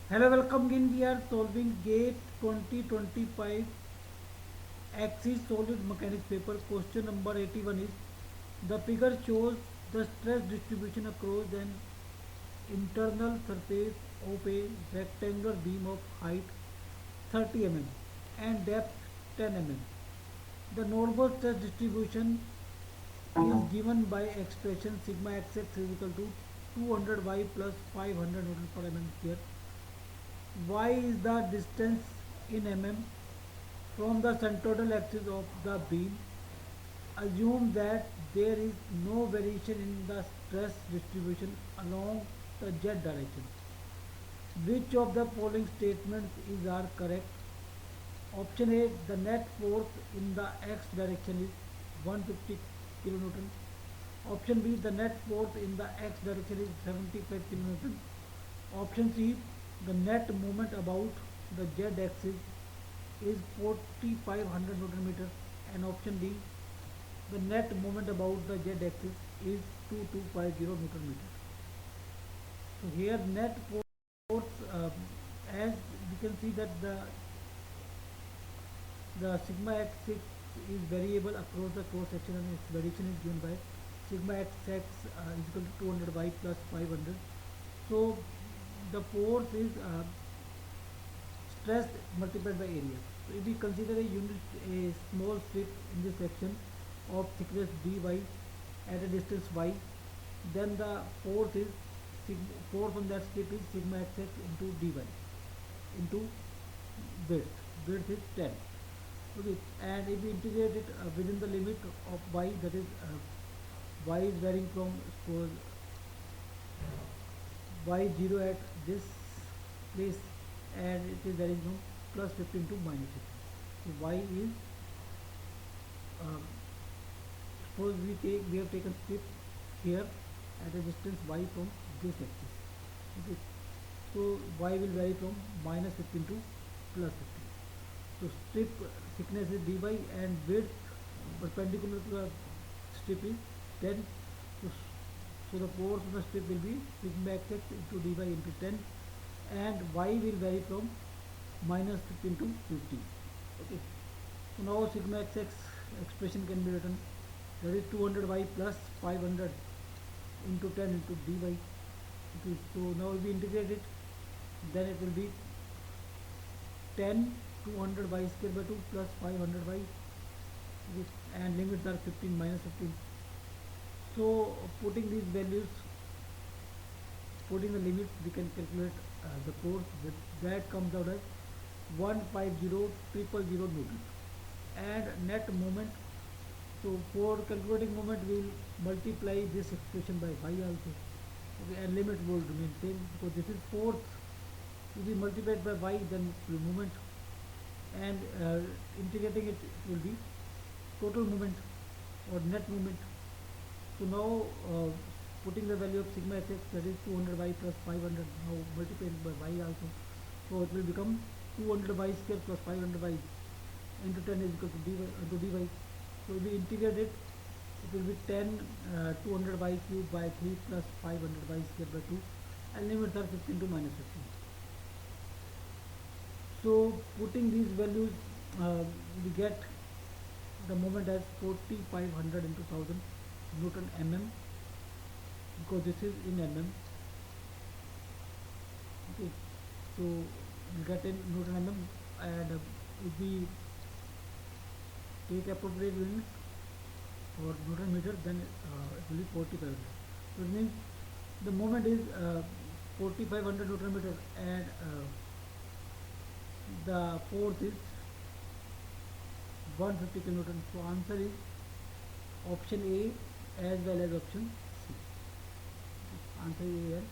Hello, welcome again. We are solving GATE 2025 Axis Solid Mechanics paper. Question number 81 is the figure shows the stress distribution across an internal surface of a rectangular beam of height 30 mm and depth 10 mm. The normal stress distribution is given by expression sigma xx is equal to 200 y plus 500 Newton per mm square. Y is the distance in mm from the centroidal axis of the beam. Assume that there is no variation in the stress distribution along the z direction. Which of the following statements is are correct? Option A, the net force in the x direction is 150 kilonewton. Option B, the net force in the x direction is 75 kilonewton. Option C, the net moment about the z axis is 4500 Newton meter. And option D, the net moment about the z axis is 2250 Newton meter. So here net force, as we can see that the sigma x is variable across the cross section and its variation is given by sigma xx is equal to 200 y plus 500. So the force is stress multiplied by area. So if we consider a small strip in this section of thickness dy at a distance y, then the force is force on that strip is sigma xx into dy into width. Width is 10. Okay, and if we integrate it within the limit of y, that is y is varying from suppose y0 at this place, and it is varying from plus 15 to minus 15. So y is um, suppose we have taken strip here at a distance y from this axis. Okay, so y will vary from minus 15 to plus 15. So strip thickness is dy and width perpendicular to the strip is 10. So, so the force of the strip will be sigma xx into dy into 10, and y will vary from minus 15 to 50. Okay. So now sigma xx expression can be written, that is 200 y plus 500 into 10 into dy. Okay. So now if we integrate it, then it will be 10 200 y square by 2 plus 500 y, and limits are 15 minus 15. So putting these values, putting the limits, we can calculate the force. That comes out as 150,000 Newton. And net moment, so for calculating moment we will multiply this expression by y also. Okay, and limit will remain same because this is force. If we multiply it by y, then it will moment, and integrating it, it will be total moment or net moment. So now putting the value of sigma xx, that is 200 y plus 500, now multiplied by y also. So it will become 200 y square plus 500 y into 10 is equal to dy into dy. So if we integrate it, it will be 10 200 y cube by 3 plus 500 y square by 2, and limits are 15 to minus 15. So putting these values, we get the moment as 4500 into 1000 Newton mm, because this is in mm. Okay, so we get in Newton mm, and if we take appropriate units for Newton meter, then it will be 4500. So it means the moment is 4500 Newton meter, and the force is 150 kilonewton. So answer is option A as well as option C. Answer is A and